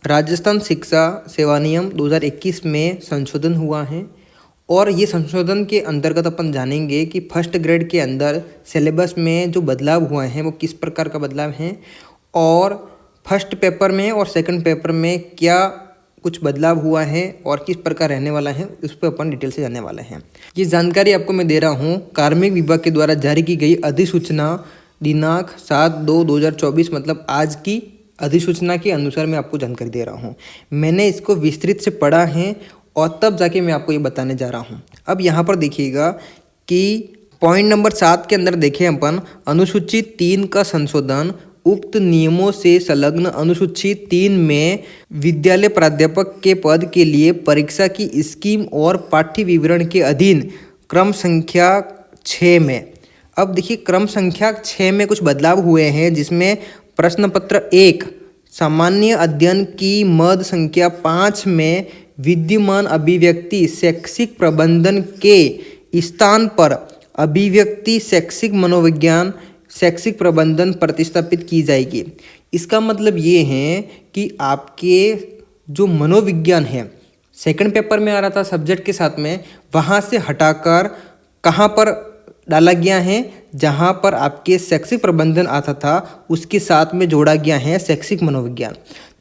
राजस्थान शिक्षा सेवा नियम 2021 में संशोधन हुआ है और ये संशोधन के अंतर्गत अपन जानेंगे कि फर्स्ट ग्रेड के अंदर सिलेबस में जो बदलाव हुए हैं वो किस प्रकार का बदलाव है और फर्स्ट पेपर में और सेकंड पेपर में क्या कुछ बदलाव हुआ है और किस प्रकार रहने वाला है उस पर अपन डिटेल से जानने वाले हैं। ये जानकारी आपको मैं दे रहा हूँ कार्मिक विभाग के द्वारा जारी की गई अधिसूचना दिनांक 7/2/2024 मतलब आज की अधिसूचना के अनुसार मैं आपको जानकारी दे रहा हूँ। मैंने इसको विस्तृत से पढ़ा है और तब जाके मैं आपको ये बताने जा रहा हूँ। अब यहाँ पर देखिएगा कि पॉइंट नंबर 7 के अंदर देखें अपन अनुसूची 3 का संशोधन उक्त नियमों से संलग्न अनुसूची 3 में विद्यालय प्राध्यापक के पद के लिए परीक्षा की स्कीम और पाठ्य विवरण के अधीन क्रम संख्या 6 में। अब देखिए क्रम संख्या 6 में कुछ बदलाव हुए हैं जिसमें प्रश्न पत्र 1 सामान्य अध्ययन की मद संख्या 5 में विद्यमान अभिव्यक्ति शैक्षिक प्रबंधन के स्थान पर अभिव्यक्ति शैक्षिक मनोविज्ञान शैक्षिक प्रबंधन प्रतिस्थापित की जाएगी। इसका मतलब ये है कि आपके जो मनोविज्ञान है सेकंड पेपर में आ रहा था सब्जेक्ट के साथ में, वहाँ से हटाकर कहाँ पर डाला गया है, जहाँ पर आपके शैक्षिक प्रबंधन आता था उसके साथ में जोड़ा गया है शैक्षिक मनोविज्ञान।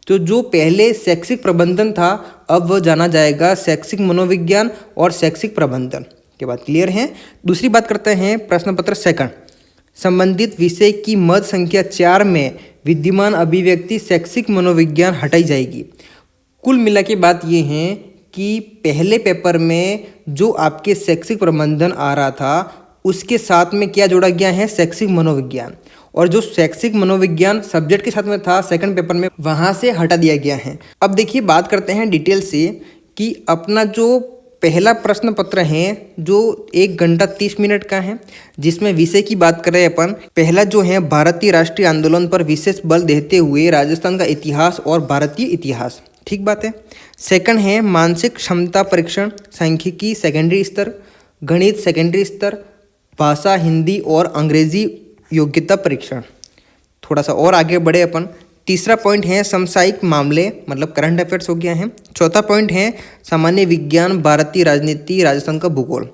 तो जो पहले शैक्षिक प्रबंधन था अब वह जाना जाएगा शैक्षिक मनोविज्ञान और शैक्षिक प्रबंधन। के बाद क्लियर है। दूसरी बात करते हैं प्रश्न पत्र सेकंड संबंधित विषय की मद संख्या 4 में विद्यमान अभिव्यक्ति शैक्षिक मनोविज्ञान हटाई जाएगी। कुल मिला के बात ये है कि पहले पेपर में जो आपके शैक्षिक प्रबंधन आ रहा था उसके साथ में क्या जोड़ा गया है शैक्षिक मनोविज्ञान, और जो शैक्षिक मनोविज्ञान सब्जेक्ट के साथ में था सेकंड पेपर में वहाँ से हटा दिया गया है। अब देखिए बात करते हैं डिटेल से कि अपना जो पहला प्रश्न पत्र है जो 1 घंटा 30 मिनट का है जिसमें विषय की बात करें अपन, पहला जो है भारतीय राष्ट्रीय आंदोलन पर विशेष बल देते हुए राजस्थान का इतिहास और भारतीय इतिहास, ठीक बात है। सेकंड है मानसिक क्षमता परीक्षण सांख्यिकी सेकेंडरी स्तर, गणित सेकेंडरी स्तर, भाषा हिंदी और अंग्रेजी योग्यता परीक्षण। थोड़ा सा और आगे बढ़े अपन, तीसरा पॉइंट है समसामयिक मामले मतलब करंट अफेयर्स हो गया है। चौथा पॉइंट है सामान्य विज्ञान भारतीय राजनीति राजस्थान का भूगोल।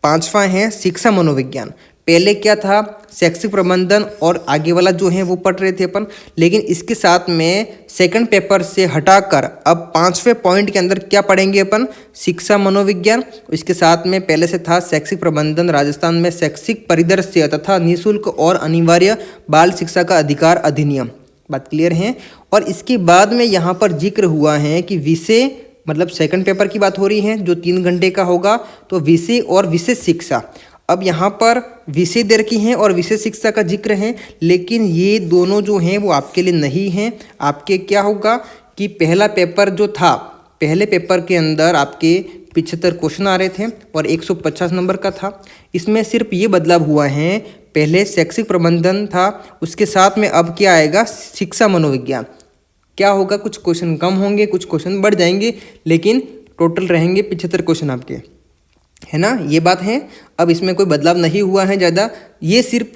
पांचवा है शिक्षा मनोविज्ञान। पहले क्या था शैक्षिक प्रबंधन और आगे वाला जो है वो पढ़ रहे थे अपन, लेकिन इसके साथ में सेकंड पेपर से हटाकर अब 5वें पॉइंट के अंदर क्या पढ़ेंगे अपन शिक्षा मनोविज्ञान। इसके साथ में पहले से था शैक्षिक प्रबंधन राजस्थान में शैक्षिक परिदृश्य तथा निःशुल्क और अनिवार्य बाल शिक्षा का अधिकार अधिनियम। बात क्लियर है। और इसके बाद में यहाँ पर जिक्र हुआ है कि विषय मतलब सेकंड पेपर की बात हो रही है जो 3 घंटे का होगा, तो विषय और विशेष शिक्षा। अब यहाँ पर विषय दे रखी हैं और विशेष शिक्षा का जिक्र है, लेकिन ये दोनों जो हैं वो आपके लिए नहीं हैं। आपके क्या होगा कि पहला पेपर जो था पहले पेपर के अंदर आपके 75 क्वेश्चन आ रहे थे और 150 नंबर का था। इसमें सिर्फ ये बदलाव हुआ है, पहले शैक्षिक प्रबंधन था उसके साथ में अब क्या आएगा शिक्षा मनोविज्ञान। क्या होगा कुछ क्वेश्चन कम होंगे कुछ क्वेश्चन बढ़ जाएंगे, लेकिन टोटल रहेंगे 75 क्वेश्चन आपके, है ना, ये बात है। अब इसमें कोई बदलाव नहीं हुआ है ज़्यादा, ये सिर्फ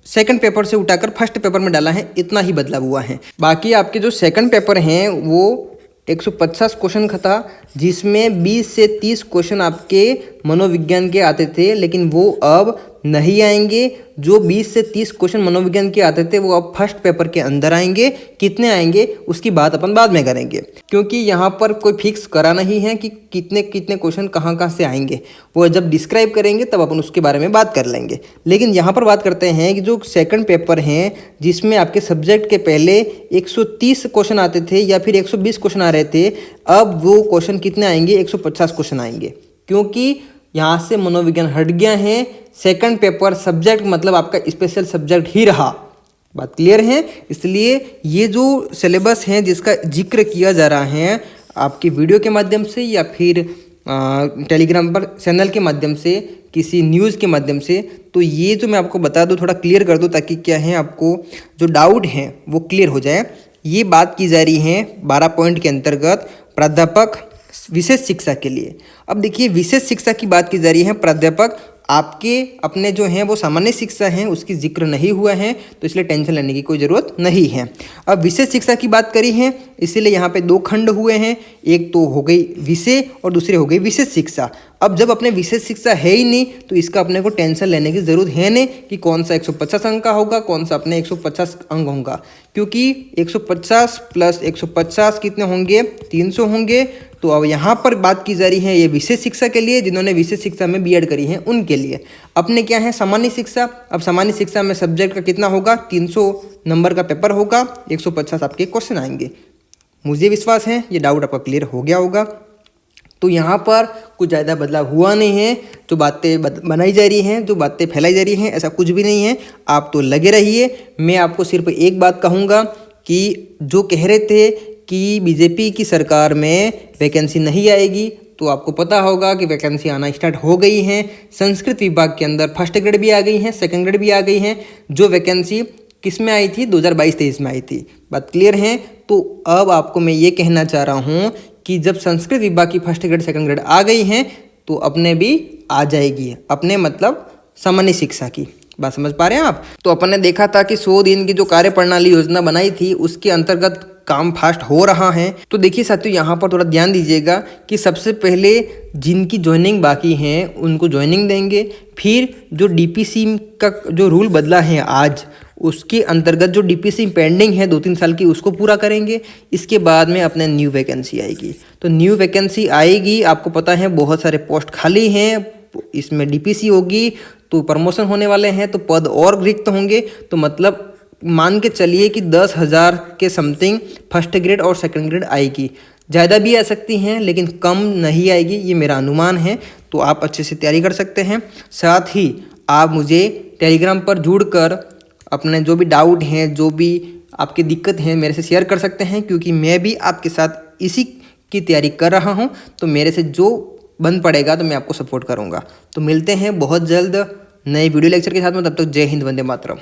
सेकंड पेपर से उठाकर फर्स्ट पेपर में डाला है, इतना ही बदलाव हुआ है। बाकी आपके जो सेकंड पेपर हैं वो 150 क्वेश्चन का था जिसमें 20 से 30 क्वेश्चन आपके मनोविज्ञान के आते थे, लेकिन वो अब नहीं आएंगे। जो 20 से 30 क्वेश्चन मनोविज्ञान के आते थे वो अब फर्स्ट पेपर के अंदर आएंगे। कितने आएंगे उसकी बात अपन बाद में करेंगे, क्योंकि यहाँ पर कोई फिक्स करा नहीं है कि कितने कितने क्वेश्चन कहाँ से आएंगे। वो जब डिस्क्राइब करेंगे तब अपन उसके बारे में बात कर लेंगे। लेकिन यहाँ पर बात करते हैं कि जो सेकंड पेपर हैं जिसमें आपके सब्जेक्ट के पहले 130 क्वेश्चन आते थे या फिर 120 क्वेश्चन आ रहे थे, अब वो क्वेश्चन कितने आएंगे 150 क्वेश्चन आएंगे, क्योंकि यहाँ से मनोविज्ञान हट गया है। सेकंड पेपर सब्जेक्ट मतलब आपका स्पेशल सब्जेक्ट ही रहा। बात क्लियर है। इसलिए ये जो सिलेबस है जिसका जिक्र किया जा रहा है आपकी वीडियो के माध्यम से या फिर टेलीग्राम पर चैनल के माध्यम से किसी न्यूज़ के माध्यम से, तो ये जो मैं आपको बता दूं थोड़ा क्लियर कर दूं ताकि क्या है आपको जो डाउट है वो क्लियर हो जाए। ये बात की जा रही है 12 पॉइंट के अंतर्गत प्राध्यापक विशेष शिक्षा के लिए। अब देखिए विशेष शिक्षा की बात की जा रही है प्राध्यापक आपके अपने जो हैं वो सामान्य शिक्षा हैं उसकी जिक्र नहीं हुआ है, तो इसलिए टेंशन लेने की कोई ज़रूरत नहीं है। अब विशेष शिक्षा की बात करी है, इसीलिए यहाँ पे 2 खंड हुए हैं, एक तो हो गई विषय और दूसरी हो गई विशेष शिक्षा। अब जब अपने विशेष शिक्षा है ही नहीं तो इसका अपने को टेंशन लेने की ज़रूरत है नहीं कि कौन सा 150 अंक का होगा, कौन सा अपने 150 अंक होगा, क्योंकि 150 प्लस 150 कितने होंगे, 300 होंगे। तो अब यहाँ पर बात की जा रही है ये विशेष शिक्षा के लिए, जिन्होंने विशेष शिक्षा में बीएड करी है उनके लिए। अपने क्या है सामान्य शिक्षा, अब सामान्य शिक्षा में सब्जेक्ट का कितना होगा, 300 नंबर का पेपर होगा, 150 आपके क्वेश्चन आएंगे। मुझे विश्वास है ये डाउट आपका क्लियर हो गया होगा। तो यहाँ पर कुछ ज़्यादा बदलाव हुआ नहीं है, जो बातें बनाई जा रही हैं, जो बातें फैलाई जा रही हैं, ऐसा कुछ भी नहीं है। आप तो लगे रहिए। मैं आपको सिर्फ एक बात कहूँगा कि जो कह रहे थे कि बीजेपी की सरकार में वैकेंसी नहीं आएगी, तो आपको पता होगा कि वैकेंसी आना स्टार्ट हो गई हैं। संस्कृत विभाग के अंदर फर्स्ट ग्रेड भी आ गई हैं, सेकंड ग्रेड भी आ गई हैं। जो वैकेंसी किस में आई थी, 2022-23 में आई थी। बात क्लियर है। तो अब आपको मैं ये कहना चाह रहा हूँ कि जब संस्कृत विभाग की फर्स्ट ग्रेड सेकंड ग्रेड आ गई हैं तो अपने भी आ जाएगी, अपने मतलब सामान्य शिक्षा की बात समझ पा रहे हैं आप। तो अपन ने देखा था कि 100 दिन की जो कार्य प्रणाली योजना बनाई थी उसके अंतर्गत काम फास्ट हो रहा है। तो देखिए साथियों, यहाँ पर थोड़ा ध्यान दीजिएगा कि सबसे पहले जिनकी ज्वाइनिंग बाकी हैं उनको ज्वाइनिंग देंगे, फिर जो डीपीसी का जो रूल बदला है आज, उसके अंतर्गत जो डीपीसी पेंडिंग है 2-3 साल की उसको पूरा करेंगे। इसके बाद में अपने न्यू वैकेंसी आएगी। तो न्यू वैकेंसी आएगी, आपको पता है बहुत सारे पोस्ट खाली हैं, इसमें डीपीसी होगी तो प्रमोशन होने वाले हैं, तो पद और रिक्त होंगे। तो मतलब मान के चलिए कि 10,000 के समथिंग फर्स्ट ग्रेड और सेकंड ग्रेड आएगी। ज़्यादा भी आ सकती हैं लेकिन कम नहीं आएगी, ये मेरा अनुमान है। तो आप अच्छे से तैयारी कर सकते हैं। साथ ही आप मुझे टेलीग्राम पर जुड़कर अपने जो भी डाउट हैं, जो भी आपकी दिक्कत है मेरे से शेयर कर सकते हैं, क्योंकि मैं भी आपके साथ इसी की तैयारी कर रहा हूं। तो मेरे से जो बन पड़ेगा तो मैं आपको सपोर्ट करूंगा। तो मिलते हैं बहुत जल्द नए वीडियो लेक्चर के साथ में। तब तक जय हिंद, वंदे मातरम।